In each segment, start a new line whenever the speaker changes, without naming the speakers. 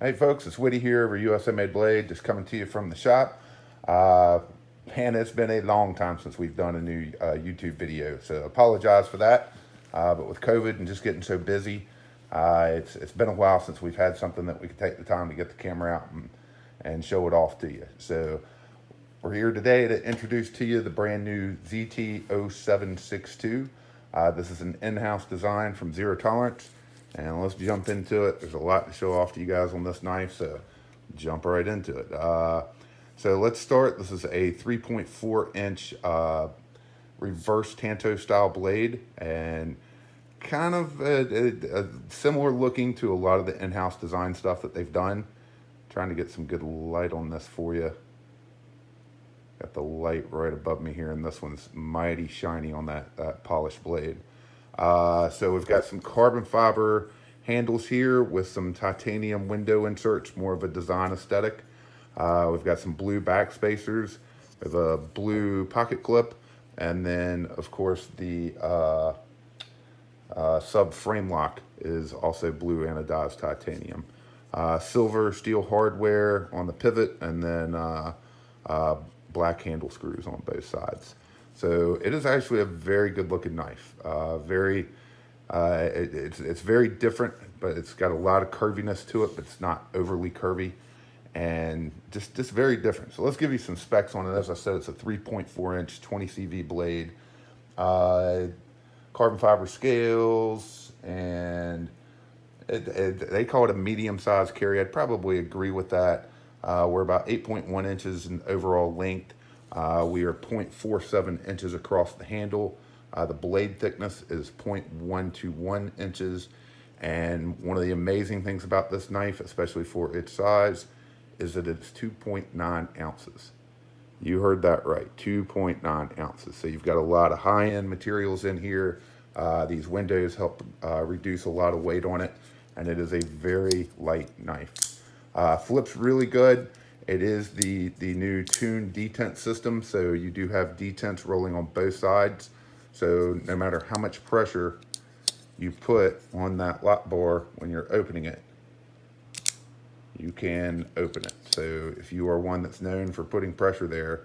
Hey folks, it's Woody here over USA Made Blade, just coming to you from the shop. Uh, Man, it's been a long time since we've done a new YouTube video, so apologize for that. But with COVID and just getting so busy, it's been a while since we've had something that we could take the time to get the camera out and show it off to you. So we're here today to introduce to you the brand new ZT0762. This is an in-house design from Zero Tolerance. And let's jump into it. There's a lot to show off to you guys on this knife, so jump right into it. So let's start. This is a 3.4 inch reverse Tanto style blade, and kind of a similar looking to a lot of the in-house design stuff that they've done. Trying to get some good light on this for you. Got the light right above me here, and this one's mighty shiny on that polished blade. So we've got some carbon fiber handles here with some titanium window inserts, more of a design aesthetic. We've got some blue back spacers with a blue pocket clip, and then of course the sub frame lock is also blue anodized titanium. Silver steel hardware on the pivot, and then black handle screws on both sides. So it is actually a very good looking knife. It's very different, but it's got a lot of curviness to it, but it's not overly curvy, and just very different. So let's give you some specs on it. As I said, it's a 3.4 inch 20 CV blade, carbon fiber scales, and they call it a medium sized carry. I'd probably agree with that. We're about 8.1 inches in overall length. We are 0.47 inches across the handle. The blade thickness is 0.121 inches. And one of the amazing things about this knife, especially for its size, is that it's 2.9 ounces. You heard that right, 2.9 ounces. So you've got a lot of high-end materials in here. These windows help reduce a lot of weight on it, and it is a very light knife. Flips really good. It is the new tuned detent system, so you do have detents rolling on both sides. So no matter how much pressure you put on that lock bar when you're opening it, you can open it. So if you are one that's known for putting pressure there,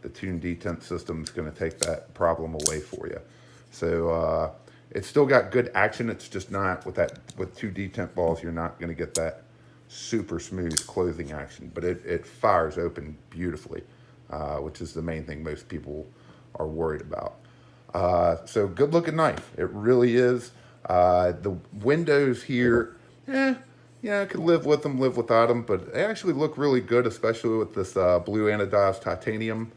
the tuned detent system is going to take that problem away for you. So it's still got good action. It's just not with two detent balls, you're not going to get that super smooth closing action, but it fires open beautifully, which is the main thing most people are worried about. So good looking knife, it really is. The windows here, yeah, I could live with them, live without them, but they actually look really good, especially with this blue anodized titanium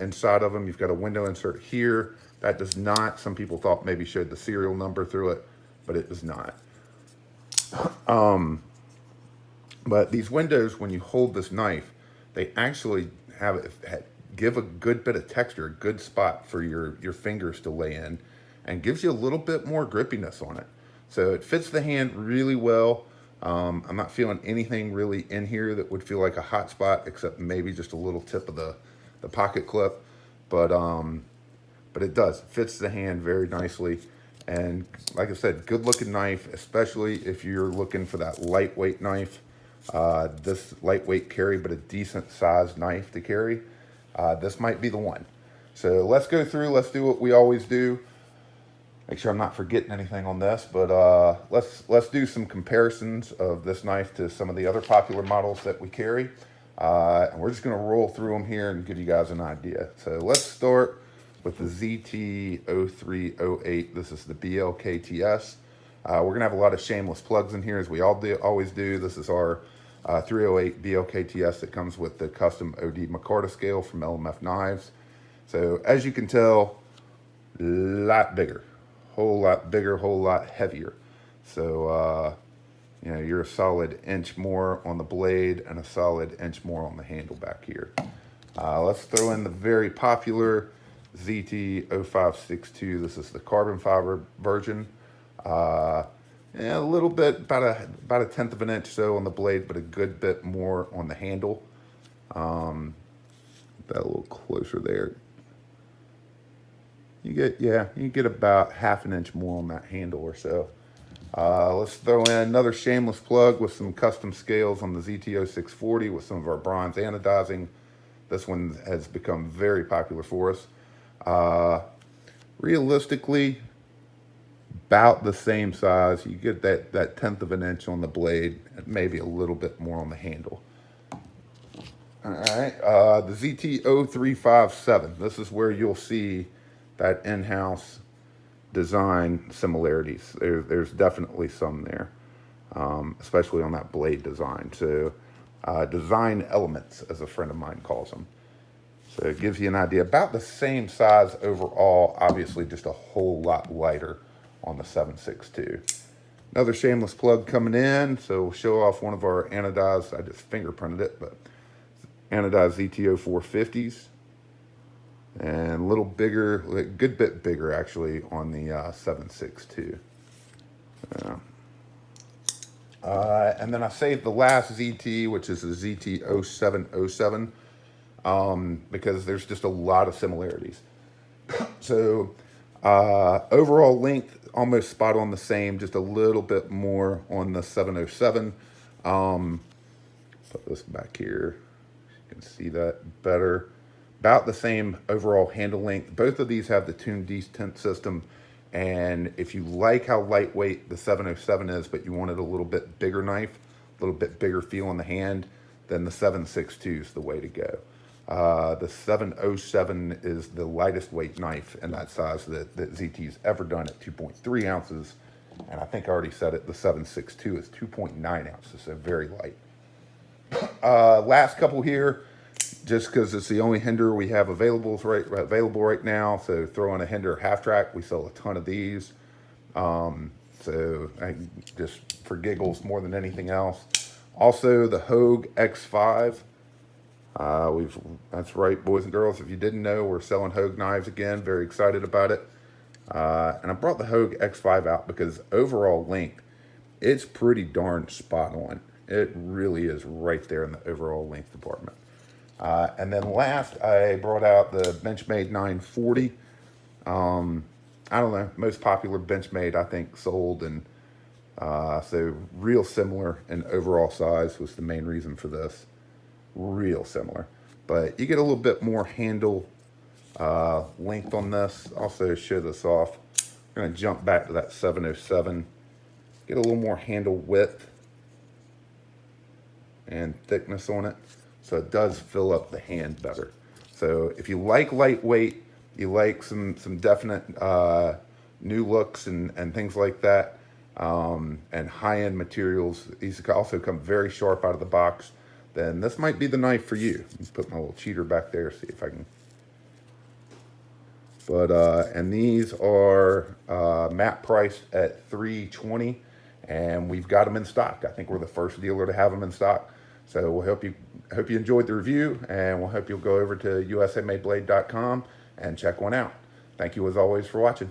inside of them. You've got a window insert here that does not, some people thought maybe showed the serial number through it, but it does not. But these windows, when you hold this knife, they actually give a good bit of texture, a good spot for your fingers to lay in, and gives you a little bit more grippiness on it. So it fits the hand really well. I'm not feeling anything really in here that would feel like a hot spot, except maybe just a little tip of the pocket clip. But it does. It fits the hand very nicely. And like I said, good looking knife, especially if you're looking for that lightweight knife. This lightweight carry, but a decent sized knife to carry. This might be the one. So let's go through, let's do what we always do. Make sure I'm not forgetting anything on this, but let's do some comparisons of this knife to some of the other popular models that we carry. And we're just gonna roll through them here and give you guys an idea. So let's start with the ZT0308. This is the BLKTS. We're gonna have a lot of shameless plugs in here, as we always do. This is our 308 BLKTS that comes with the custom OD Micarta scale from LMF Knives. So as you can tell, a lot bigger, whole lot bigger, whole lot heavier. So you know, you're a solid inch more on the blade and a solid inch more on the handle back here. Let's throw in the very popular ZT0762. This is the carbon fiber version. Yeah, a little bit, about a tenth of an inch so on the blade, but a good bit more on the handle. That a little closer there. You get about half an inch more on that handle or so. Let's throw in another shameless plug with some custom scales on the ZT0640 with some of our bronze anodizing. This one has become very popular for us. Realistically, about the same size. You get that 1/10 of an inch on the blade, and maybe a little bit more on the handle. All right, the ZT0357. This is where you'll see that in-house design similarities. There's definitely some there, especially on that blade design. So design elements, as a friend of mine calls them. So it gives you an idea. About the same size overall, obviously just a whole lot lighter on the 762. Another shameless plug coming in. So we'll show off one of our anodized, I just fingerprinted it, but anodized ZT0450s. And a little bigger, a good bit bigger actually on the 762. And then I saved the last ZT, which is the ZT0707, because there's just a lot of similarities. So overall length, almost spot on the same, just a little bit more on the 707. Put this back here, you can see that better. About the same overall handle length. Both of these have the tuned detent system, and if you like how lightweight the 707 is, but you wanted a little bit bigger knife, a little bit bigger feel in the hand, then the 762 is the way to go. The 707 is the lightest weight knife in that size that ZT's ever done at 2.3 ounces, and I think I already said it, the 762 is 2.9 ounces, so very light. Last couple here, just because it's the only Hinder we have available right now. So throw in a Hinder half track. We sell a ton of these. So just for giggles more than anything else. Also the Hogue X5. That's right, boys and girls. If you didn't know, we're selling Hogue knives again. Very excited about it. And I brought the Hogue X5 out because overall length, it's pretty darn spot on. It really is right there in the overall length department. And then last, I brought out the Benchmade 940. I don't know, most popular Benchmade, I think, sold. And so real similar in overall size was the main reason for this. Real similar. But you get a little bit more handle length on this. Also show this off. I'm going to jump back to that 707. Get a little more handle width and thickness on it. So it does fill up the hand better. So if you like lightweight, you like some definite new looks and things like that, and high-end materials, these also come very sharp out of the box, then this might be the knife for you. Let me put my little cheater back there, see if I can. But, and these are map priced at $320, and we've got them in stock. I think we're the first dealer to have them in stock. So we'll hope you enjoyed the review, and we'll hope you'll go over to usamadeblade.com and check one out. Thank you as always for watching.